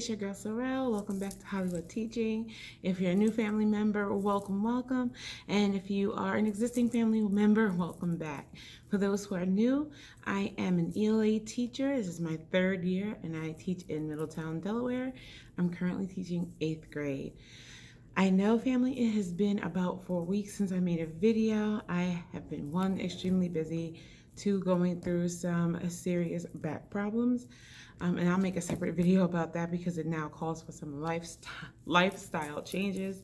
it's your girl Sorrel. Welcome back to Hollywood Teaching. If you're a new family member, welcome. And if you are an existing family member, welcome back. For those who are new, I am an ELA teacher. This is my third year, and I teach in Middletown, Delaware. I'm currently teaching 8th grade. I know, family, it has been about 4 weeks since I made a video. I have been, one, extremely busy, two, going through some serious back problems. And I'll make a separate video about that because it now calls for some lifestyle changes.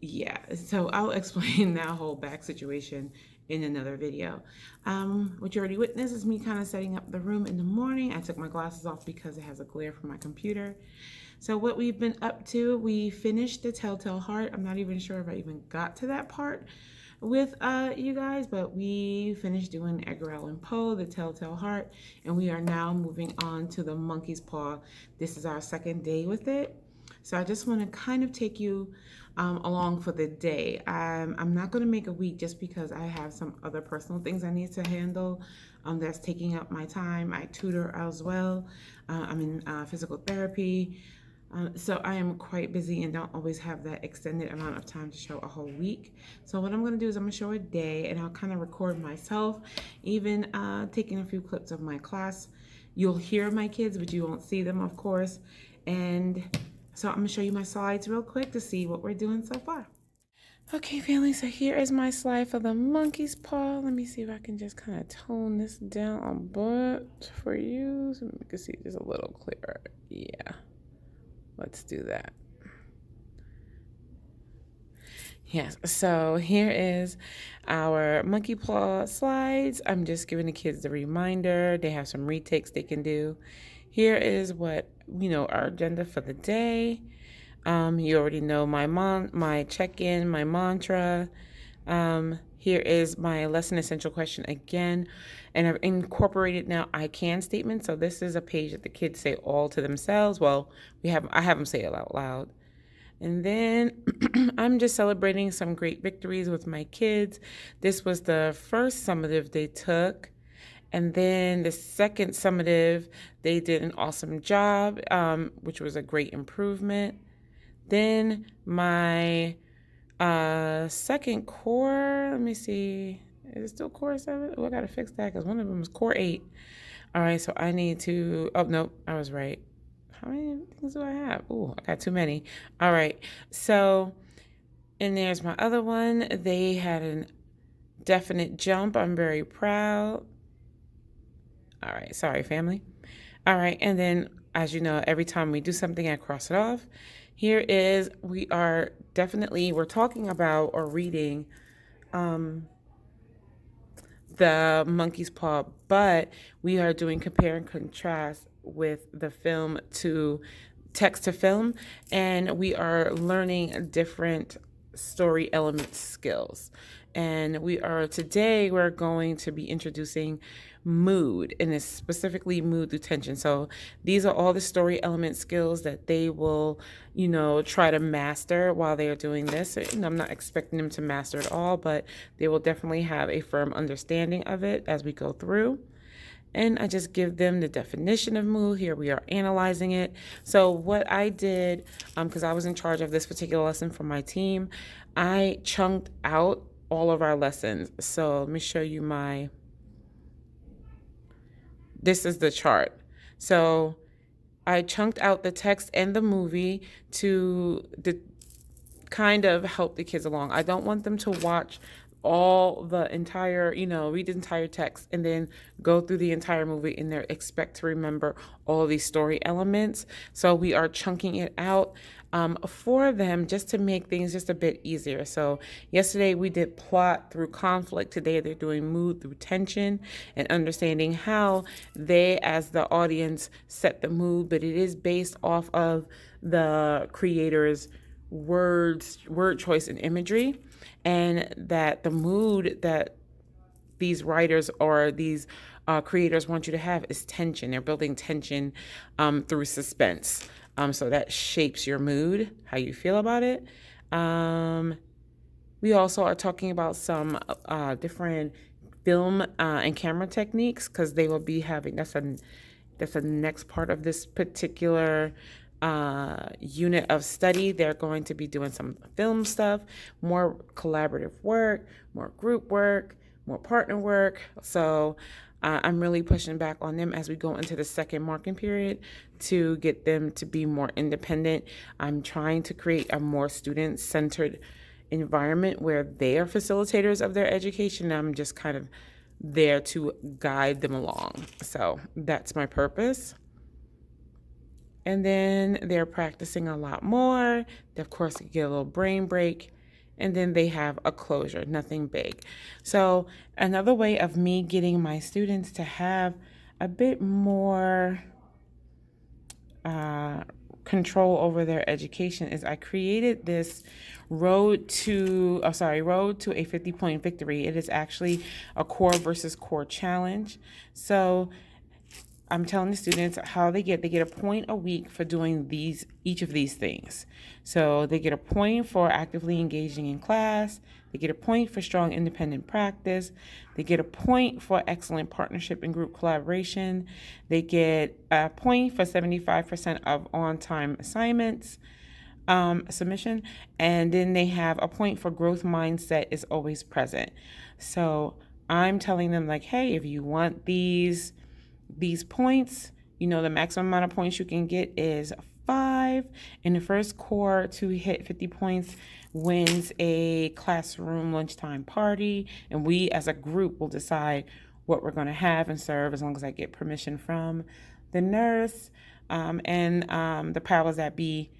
Yeah, so I'll explain that whole back situation in another video. What you already witnessed is me kind of setting up the room in the morning. I took my glasses off because it has a glare from my computer. So what we've been up to, we finished the Telltale Heart. I'm not even sure if I even got to that part with you guys, but we finished doing Edgar Allan Poe, The Telltale Heart, and we are now moving on to The Monkey's Paw. This is our second day with it. So I just want to kind of take you along for the day. I'm not going to make a week just because I have some other personal things I need to handle that's taking up my time. I tutor as well. I'm in physical therapy. So I am quite busy and don't always have that extended amount of time to show a whole week. So what I'm going to do is I'm going to show a day and I'll kind of record myself, even taking a few clips of my class. You'll hear my kids, but you won't see them, of course. And so I'm going to show you my slides real quick to see what we're doing so far. Okay, family, so here is my slide for the monkey's paw. Let me see if I can just kind of tone this down a bit for you so you can see just a little clearer. Yeah. Let's do that. Yes, so here is our monkey paw slides. I'm just giving the kids the reminder. They have some retakes they can do. Here is what, our agenda for the day. You already know my check-in, my mantra. Here is my lesson essential question again. And I've incorporated now I can statements. So this is a page that the kids say all to themselves. Well, I have them say it out loud. And then I'm just celebrating some great victories with my kids. This was the first summative they took. And then the second summative, they did an awesome job, which was a great improvement. Then my second core, let me see, is it still core 7? Oh, I gotta fix that because one of them is core 8. All right, so I need to, oh, no, I was right. How many things do I have? Oh, I got too many. All right, so, and there's my other one. They had a definite jump. I'm very proud. All right, sorry, family. All right, and then, as you know, every time we do something, I cross it off. Here is, we're talking about or reading the monkey's paw, but we are doing compare and contrast with the film to text to film, and we are learning different story element skills. And today we're going to be introducing mood, and it's specifically mood through tension. So these are all the story element skills that they will, try to master while they are doing this. And I'm not expecting them to master it all, but they will definitely have a firm understanding of it as we go through. And I just give them the definition of mood. Here we are analyzing it. So what I did, because I was in charge of this particular lesson for my team, I chunked out all of our lessons. So let me show you this is the chart. So I chunked out the text and the movie to kind of help the kids along. I don't want them to watch all the entire, read the entire text and then go through the entire movie and they expect to remember all these story elements. So we are chunking it out for them just to make things just a bit easier. So yesterday we did plot through conflict. Today they're doing mood through tension and understanding how they, as the audience, set the mood, but it is based off of the creator's word choice and imagery, and that the mood that these writers or these creators want you to have is tension. They're building tension through suspense. So that shapes your mood, how you feel about it. We also are talking about some different film and camera techniques because they will be having, that's an That's the next part of this particular unit of study. They're going to be doing some film stuff, more collaborative work, more group work, more partner work. So I'm really pushing back on them as we go into the second marking period to get them to be more independent. I'm trying to create a more student-centered environment where they are facilitators of their education. I'm just kind of there to guide them along. So that's my purpose. And then they're practicing a lot more. They, of course, get a little brain break. And then they have a closure, nothing big. So another way of me getting my students to have a bit more control over their education is I created this road to a 50-point victory. It is actually a core versus core challenge. So I'm telling the students how they get a point a week for doing each of these things. So they get a point for actively engaging in class. They get a point for strong independent practice. They get a point for excellent partnership and group collaboration. They get a point for 75% of on-time assignments submission. And then they have a point for growth mindset is always present. So I'm telling them like, hey, if you want these points, the maximum amount of points you can get is 5. In the first core to hit 50 points wins a classroom lunchtime party, and we as a group will decide what we're going to have and serve as long as I get permission from the nurse and the powers that be,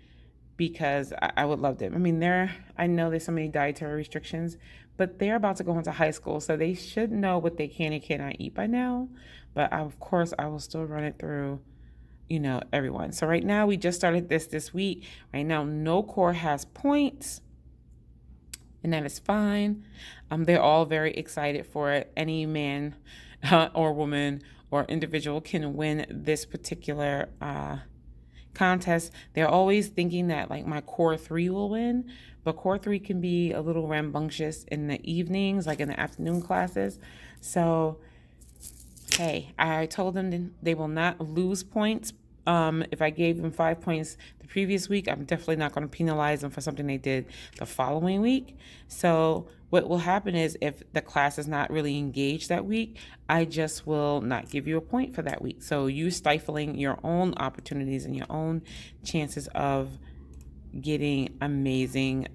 because I would love them. I mean, I know there's so many dietary restrictions, but they're about to go into high school, so they should know what they can and cannot eat by now. But of course, I will still run it through, everyone. So right now, we just started this week. Right now, no core has points, and that is fine. They're all very excited for it. Any man or woman or individual can win this particular contest. They're always thinking that like my core 3 will win, but core 3 can be a little rambunctious in the evenings, like in the afternoon classes. So hey, I told them they will not lose points. If I gave them 5 points the previous week, I'm definitely not going to penalize them for something they did the following week. So what will happen is if the class is not really engaged that week, I just will not give you a point for that week. So you stifling your own opportunities and your own chances of getting an amazing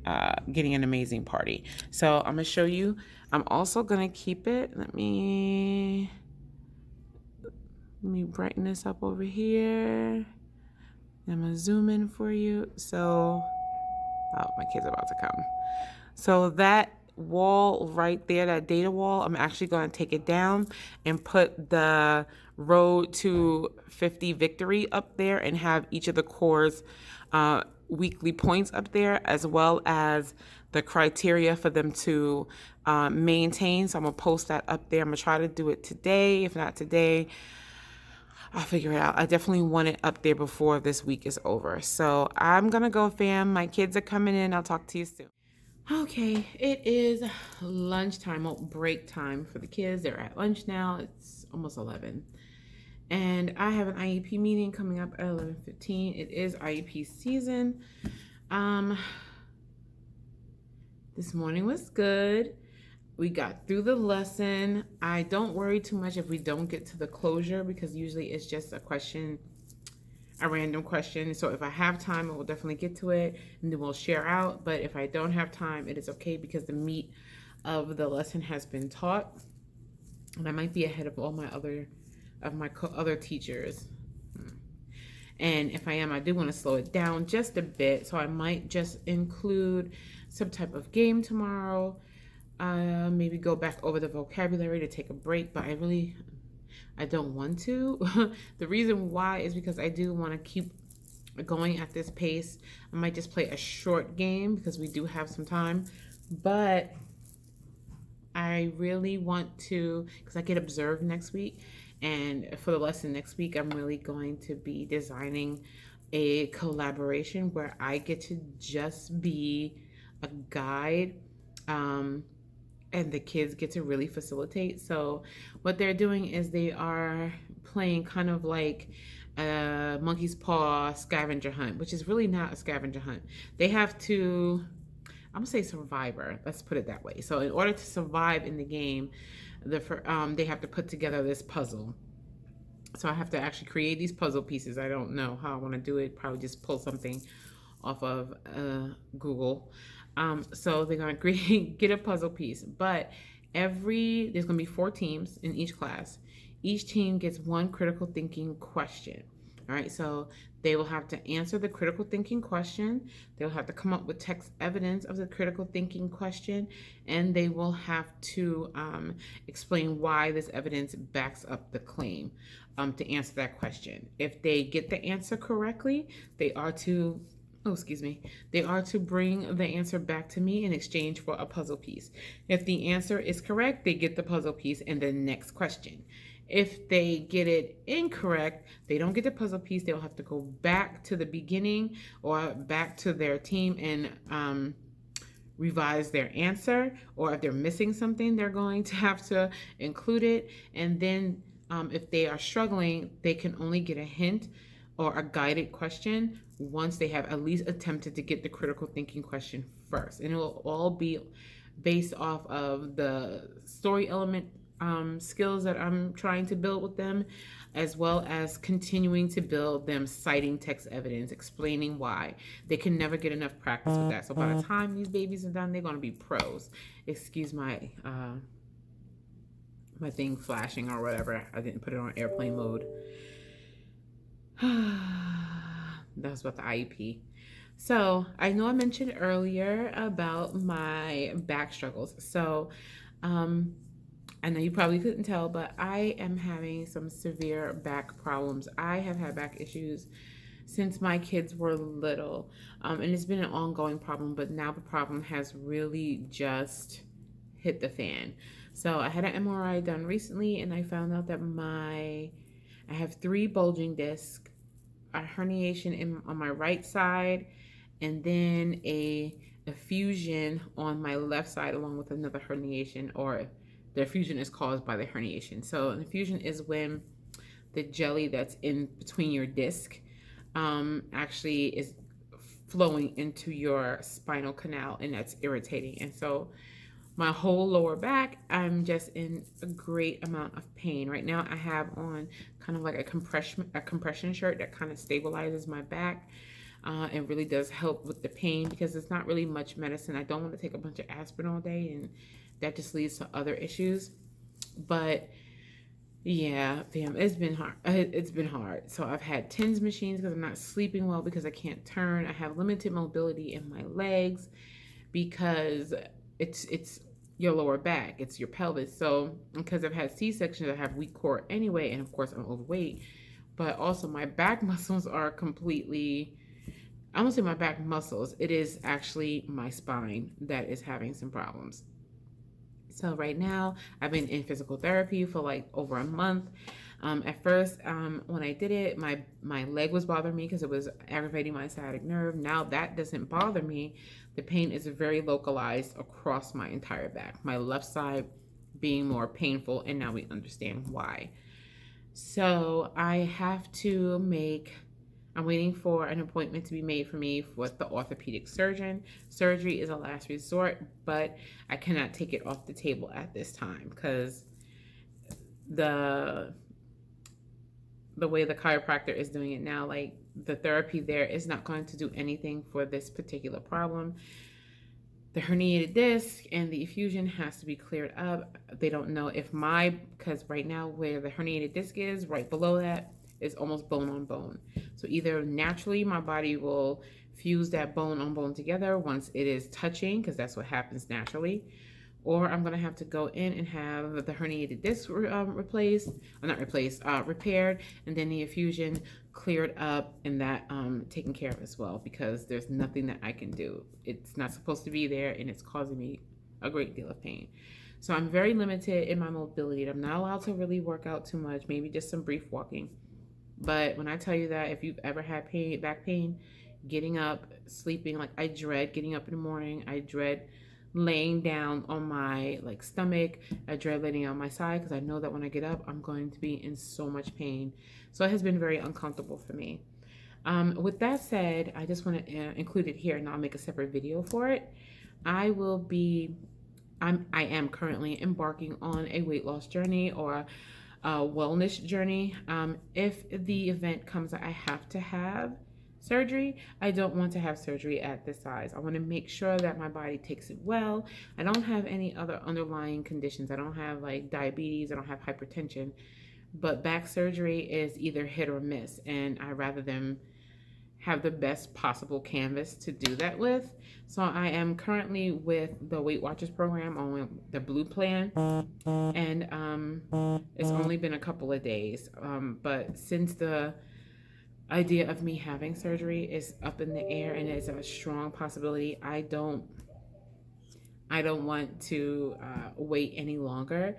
party. So I'm gonna show you. I'm also gonna keep it. Let me brighten this up over here. I'm gonna zoom in for you. So, my kid's about to come. So that wall right there, that data wall, I'm actually gonna take it down and put the road to 50 victory up there and have each of the cores weekly points up there, as well as the criteria for them to maintain. So I'm gonna post that up there. I'm gonna try to do it today. If not today, I'll figure it out. I definitely want it up there before this week is over. So I'm gonna go, fam. My kids are coming in. I'll talk to you soon. Okay, it is lunchtime, break time for the kids. They're at lunch now. It's almost 11. And I have an IEP meeting coming up at 11:15. It is IEP season. This morning was good. We got through the lesson. I don't worry too much if we don't get to the closure, because usually it's just a random question. So if I have time, I will definitely get to it and then we'll share out. But if I don't have time, it is okay, because the meat of the lesson has been taught. And I might be ahead of all my other teachers. And if I am, I do want to slow it down just a bit. So I might just include some type of game tomorrow. Maybe go back over the vocabulary to take a break, but I don't want to. The reason why is because I do want to keep going at this pace. I might just play a short game because we do have some time, but I really want to, because I get observed next week, and for the lesson next week, I'm really going to be designing a collaboration where I get to just be a guide, and the kids get to really facilitate. So what they're doing is they are playing kind of like a monkey's paw scavenger hunt, which is really not a scavenger hunt. They have to, I'm gonna say survivor. Let's put it that way. So in order to survive in the game, they have to put together this puzzle. So I have to actually create these puzzle pieces. I don't know how I want to do it. Probably just pull something off of Google. So they're gonna get a puzzle piece, but there's gonna be 4 teams in each class. Each team gets one critical thinking question. All right, so they will have to answer the critical thinking question. They'll have to come up with text evidence of the critical thinking question, and they will have to explain why this evidence backs up the claim to answer that question. If they get the answer correctly, they are to bring the answer back to me in exchange for a puzzle piece. If the answer is correct, they get the puzzle piece and the next question. If they get it incorrect, they don't get the puzzle piece. They'll have to go back to the beginning or back to their team and revise their answer. Or if they're missing something, they're going to have to include it. And then if they are struggling, they can only get a hint or a guided question once they have at least attempted to get the critical thinking question first. And it will all be based off of the story element skills that I'm trying to build with them, as well as continuing to build them citing text evidence, explaining why. They can never get enough practice with that. So by the time these babies are done, they're going to be pros. Excuse my my thing flashing or whatever. I didn't put it on airplane mode. That was about the IEP. So I know I mentioned earlier about my back struggles. So I know you probably couldn't tell, but I am having some severe back problems. I have had back issues since my kids were little, and it's been an ongoing problem, but now the problem has really just hit the fan. So I had an MRI done recently, and I found out that I have 3 bulging discs, a herniation on my right side, and then a effusion on my left side, along with another herniation, or the effusion is caused by the herniation. So an effusion is when the jelly that's in between your disc actually is flowing into your spinal canal, and that's irritating. And so my whole lower back, I'm just in a great amount of pain. Right now I have on kind of like a compression shirt that kind of stabilizes my back. It really does help with the pain because it's not really much medicine. I don't want to take a bunch of aspirin all day, and that just leads to other issues. But yeah, damn, it's been hard. It's been hard. So I've had TENS machines because I'm not sleeping well because I can't turn. I have limited mobility in my legs because it's your lower back, it's your pelvis. So because I've had C-sections, I have weak core anyway, and of course I'm overweight. But also my back muscles are completely, I won't say my back muscles, it is actually my spine that is having some problems. So right now I've been in physical therapy for like over a month. At first, when I did it, my leg was bothering me because it was aggravating my sciatic nerve. Now that doesn't bother me. The pain is very localized across my entire back. My left side being more painful, and now we understand why. So I'm waiting for an appointment to be made for me with the orthopedic surgeon. Surgery is a last resort, but I cannot take it off the table at this time because the way the chiropractor is doing it now, like the therapy there is not going to do anything for this particular problem. The herniated disc and the effusion has to be cleared up. They don't know because right now where the herniated disc is, right below that, is almost bone on bone. So either naturally my body will fuse that bone on bone together once it is touching, because that's what happens naturally, or I'm gonna have to go in and have the herniated disc repaired, and then the effusion cleared up and that taken care of as well, because there's nothing that I can do. It's not supposed to be there, and it's causing me a great deal of pain. So I'm very limited in my mobility. I'm not allowed to really work out too much, maybe just some brief walking. But when I tell you that if you've ever had back pain, getting up, sleeping, like I dread getting up in the morning. I dread laying down on my like stomach. I dread laying on my side because I know that when I get up, I'm going to be in so much pain. So it has been very uncomfortable for me. With that said, I just want to include it here, and I'll make a separate video for it. I will be I am currently embarking on a weight loss journey or a wellness journey. If the event comes that I have to have surgery, I don't want to have surgery at this size. I want to make sure that my body takes it well. I don't have any other underlying conditions. I don't have like diabetes, I don't have hypertension, but back surgery is either hit or miss, and I rather them have the best possible canvas to do that with. So I am currently with the Weight Watchers program on the Blue plan, and it's only been a couple of days. But since the idea of me having surgery is up in the air and it's a strong possibility, I don't want to wait any longer.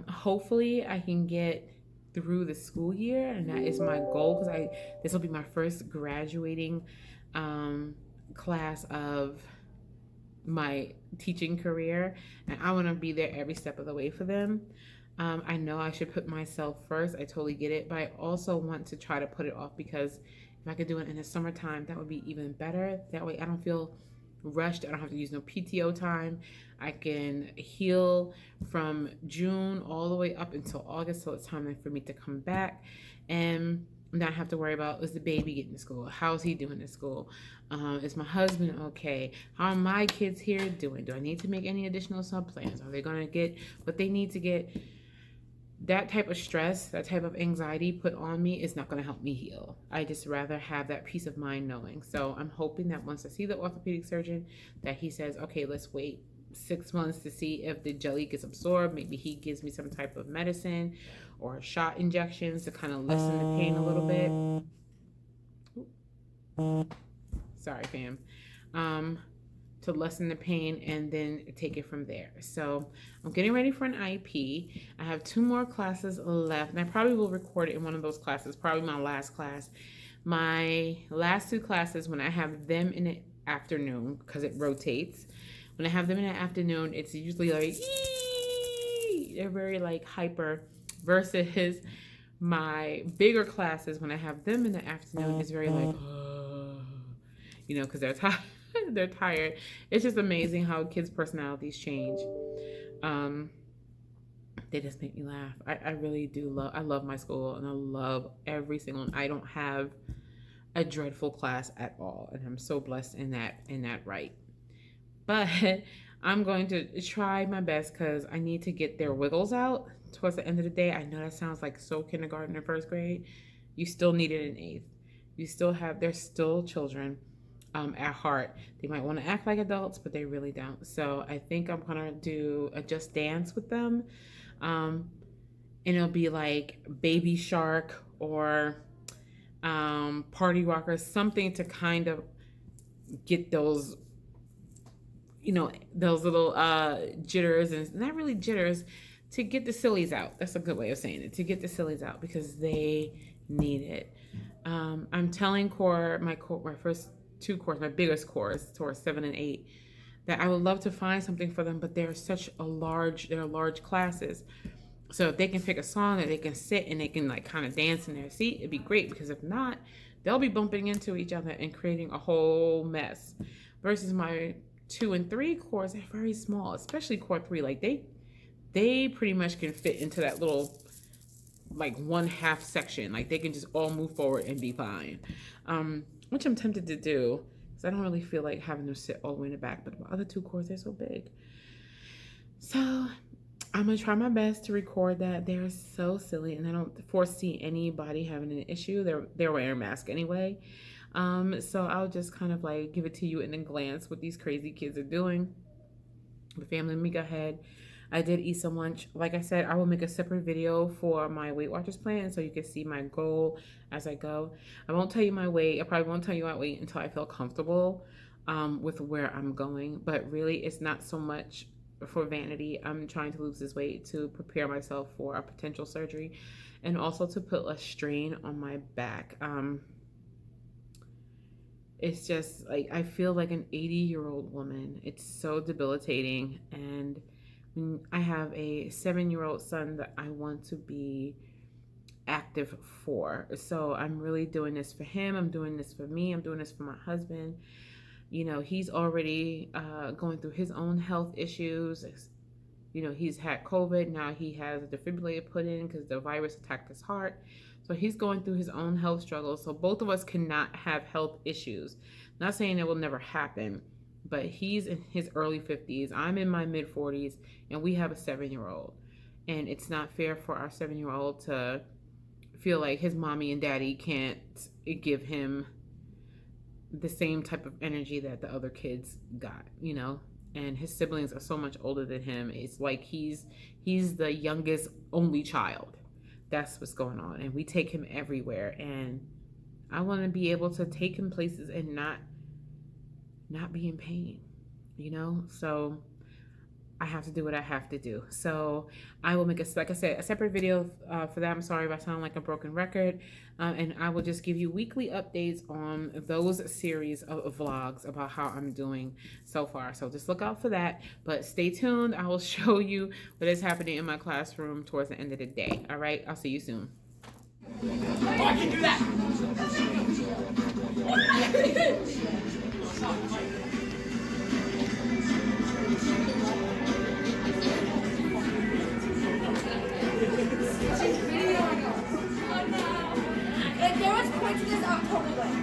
Hopefully, I can get through the school year, and that is my goal because this will be my first graduating class of my teaching career, and I want to be there every step of the way for them. I know I should put myself first. I totally get it, but I also want to try to put it off because if I could do it in the summertime, that would be even better. That way, I don't feel rushed. I don't have to use no PTO time. I can heal from June all the way up until August, so it's time for me to come back and not have to worry about, is the baby getting to school? How's he doing at school? Is my husband okay? How are my kids here doing? Do I need to make any additional sub plans? Are they going to get what they need to get? That type of stress, that type of anxiety put on me is not going to help me heal. I just rather have that peace of mind knowing. So I'm hoping that once I see the orthopedic surgeon, that he says, okay, let's wait 6 months to see if the jelly gets absorbed. Maybe he gives me some type of medicine or shot injections to kind of lessen the pain a little bit. Sorry, fam. To lessen the pain and then take it from there. So I'm getting ready for an IEP. I have 2 more classes left, and I probably will record it in one of those classes, probably my last class. My last 2 classes, when I have them in the afternoon, because it rotates, when I have them in the afternoon, it's usually like, they're very like hyper, versus my bigger classes, when I have them in the afternoon, it's very like, because they're tired. They're tired. It's just amazing how kids' personalities change. They just make me laugh. I really do I love my school, and I love every single one. I don't have a dreadful class at all, and I'm so blessed in that right. But I'm going to try my best because I need to get their wiggles out towards the end of the day. I know that sounds like so kindergarten or first grade. You still need it in 8th. They're still children. At heart, they might want to act like adults, but they really don't. So I think I'm gonna do a Just Dance with them, and it'll be like Baby Shark or Party Rocker, something to kind of get those little jitters, and not really jitters, to get the sillies out. That's a good way of saying it, to get the sillies out, because they need it. I'm telling my first 2 courses, my biggest course, towards 7 and 8, that I would love to find something for them, but they're large classes. So if they can pick a song that they can sit and they can like kind of dance in their seat, it'd be great, because if not, they'll be bumping into each other and creating a whole mess. Versus my 2 and 3 cores, they're very small, especially core 3. Like they pretty much can fit into that little like 1/2 section. Like they can just all move forward and be fine. Which I'm tempted to do, because I don't really feel like having them sit all the way in the back. But my other 2 cores, they're so big. So I'm going to try my best to record that. They're so silly, and I don't foresee anybody having an issue. They're wearing a mask anyway. So I'll just kind of like give it to you in a glance what these crazy kids are doing. The family, let me go ahead. I did eat some lunch. Like I said, I will make a separate video for my Weight Watchers plan so you can see my goal as I go. I won't tell you my weight. I probably won't tell you my weight until I feel comfortable with where I'm going. But really, it's not so much for vanity. I'm trying to lose this weight to prepare myself for a potential surgery, and also to put less strain on my back. it's just like I feel like an 80-year-old woman. It's so debilitating. And I have a 7-year-old son that I want to be active for. So I'm really doing this for him. I'm doing this for me. I'm doing this for my husband. You know, he's already going through his own health issues. You know, he's had COVID. Now he has a defibrillator put in because the virus attacked his heart. So he's going through his own health struggles. So both of us cannot have health issues. Not saying it will never happen, but he's in his early 50s. I'm in my mid 40s, and we have a 7-year-old. And it's not fair for our 7-year-old to feel like his mommy and daddy can't give him the same type of energy that the other kids got, you know? And his siblings are so much older than him. It's like he's the youngest only child. That's what's going on. And we take him everywhere. And I want to be able to take him places and not be in pain, you know? So I have to do what I have to do. So I will make like I said, a separate video for that. I'm sorry if I sound like a broken record. And I will just give you weekly updates on those series of vlogs about how I'm doing so far. So just look out for that. But stay tuned. I will show you what is happening in my classroom towards the end of the day. All right. I'll see you soon. I can do that. If there was points to this, I'll totally win.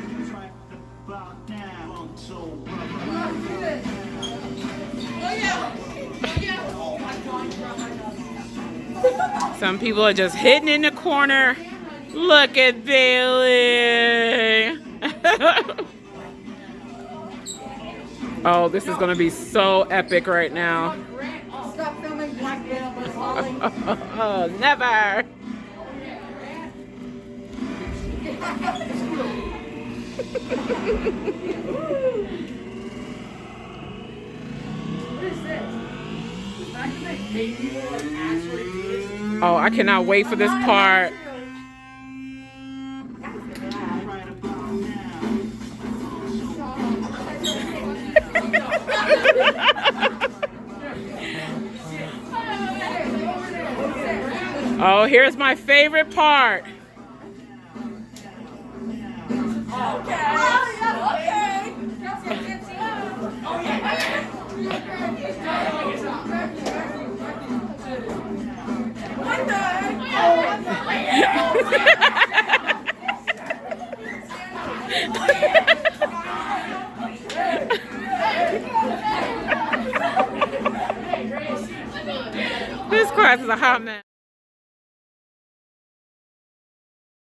Some people are just hidden in the corner. Look at Bailey. Oh, this is going to be so epic right now. Stop filming Black Widow. Oh, never. Oh, I cannot wait for this part. Oh, here's my favorite part. This class is a hot mess.